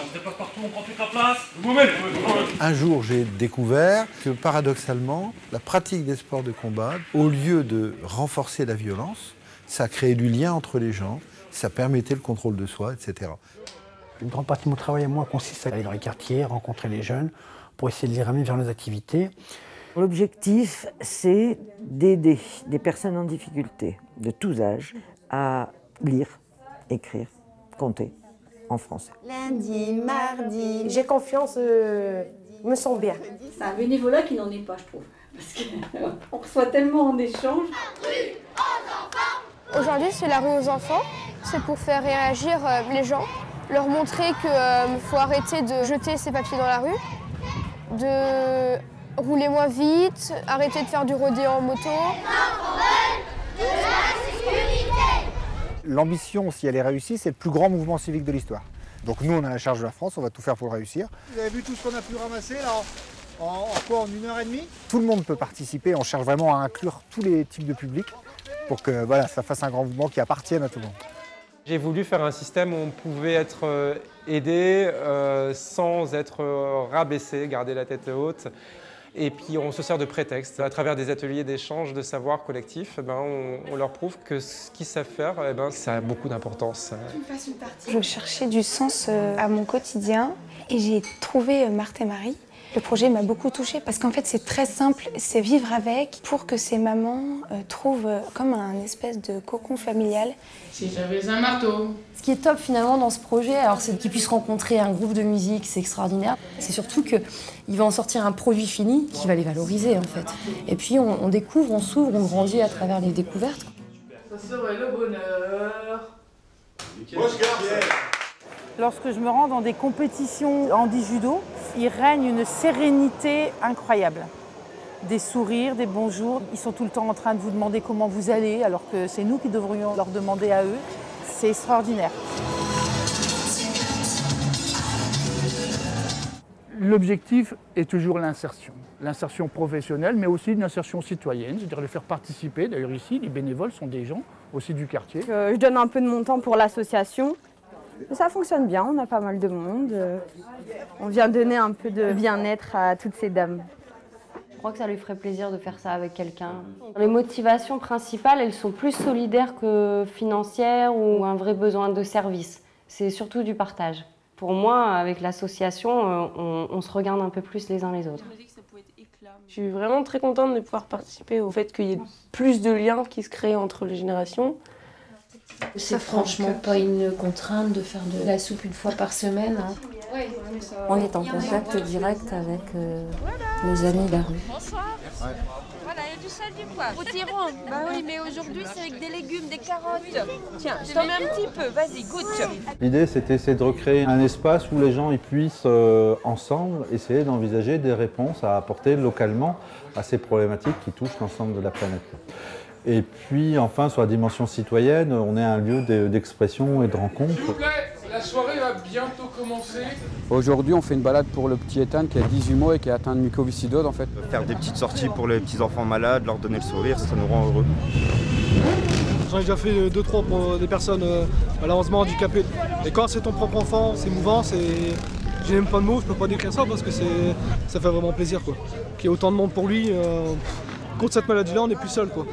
on se déplace partout, on prend toute la place. Vous-même. Un jour, j'ai découvert que paradoxalement, la pratique des sports de combat, au lieu de renforcer la violence, ça créait du lien entre les gens, ça permettait le contrôle de soi, etc. Une grande partie de mon travail à moi consiste à aller dans les quartiers, rencontrer les jeunes, pour essayer de les ramener vers nos activités. L'objectif, c'est d'aider des personnes en difficulté, de tous âges, à lire, écrire, compter en français. Lundi, mardi, j'ai confiance, je me sens bien. C'est un bénévolat qui n'en est pas, je trouve. Parce qu'on reçoit tellement en échange. Aujourd'hui, c'est la rue aux enfants. C'est pour faire réagir les gens, leur montrer qu'il faut arrêter de jeter ses papiers dans la rue, de rouler moins vite, arrêter de faire du rodéo en moto. L'ambition, si elle est réussie, c'est le plus grand mouvement civique de l'histoire. Donc nous, on a la charge de la France, on va tout faire pour le réussir. Vous avez vu tout ce qu'on a pu ramasser là en 1h30 ? Tout le monde peut participer, on cherche vraiment à inclure tous les types de publics pour que voilà, ça fasse un grand mouvement qui appartienne à tout le monde. J'ai voulu faire un système où on pouvait être aidé sans être rabaissé, garder la tête haute. Et puis on se sert de prétexte. À travers des ateliers d'échange de savoir collectif, on leur prouve que ce qu'ils savent faire, ça a beaucoup d'importance. Je cherchais du sens à mon quotidien et j'ai trouvé Marthe et Marie. Le projet m'a beaucoup touchée parce qu'en fait c'est très simple, c'est vivre avec pour que ces mamans trouvent comme un espèce de cocon familial. Si j'avais un marteau. Ce qui est top finalement dans ce projet, alors c'est qu'ils puissent rencontrer un groupe de musique, c'est extraordinaire. C'est surtout qu'il va en sortir un produit fini qui va les valoriser en fait. Et puis on découvre, on s'ouvre, on grandit à travers les découvertes. Ça serait le bonheur. Lorsque je me rends dans des compétitions handi-judo, il règne une sérénité incroyable. Des sourires, des bonjours. Ils sont tout le temps en train de vous demander comment vous allez, alors que c'est nous qui devrions leur demander à eux. C'est extraordinaire. L'objectif est toujours l'insertion. L'insertion professionnelle, mais aussi une insertion citoyenne, c'est-à-dire les faire participer. D'ailleurs ici, les bénévoles sont des gens aussi du quartier. Je donne un peu de mon temps pour l'association. Ça fonctionne bien, on a pas mal de monde. On vient donner un peu de bien-être à toutes ces dames. Je crois que ça lui ferait plaisir de faire ça avec quelqu'un. Les motivations principales, elles sont plus solidaires que financières ou un vrai besoin de service. C'est surtout du partage. Pour moi, avec l'association, on se regarde un peu plus les uns les autres. Je suis vraiment très contente de pouvoir participer au fait qu'il y ait plus de liens qui se créent entre les générations. C'est franchement pas une contrainte de faire de la soupe une fois par semaine. Hein. On est en contact direct avec nos amis de la rue. Bonsoir. Ouais. Voilà, il y a du sel du poivre. Potiron. Bah oui, mais aujourd'hui c'est avec des légumes, des carottes. Tiens, je t'en mets un petit peu, vas-y, goûte. L'idée, c'était de recréer un espace où les gens ils puissent ensemble essayer d'envisager des réponses à apporter localement à ces problématiques qui touchent l'ensemble de la planète. Et puis enfin, sur la dimension citoyenne, on est un lieu d'expression et de rencontre. S'il vous plaît, la soirée va bientôt commencer. Aujourd'hui, on fait une balade pour le petit Ethan qui a 18 mois et qui est atteint de mucoviscidose en fait. Faire des petites sorties pour les petits enfants malades, leur donner le sourire, ça nous rend heureux. J'en ai déjà fait 2-3 pour des personnes malheureusement handicapées. Et quand c'est ton propre enfant, c'est émouvant, j'ai même pas de mots, je peux pas décrire ça parce que ça fait vraiment plaisir quoi. Qu'il y ait autant de monde pour lui. Contre cette maladie-là, on n'est plus seul quoi.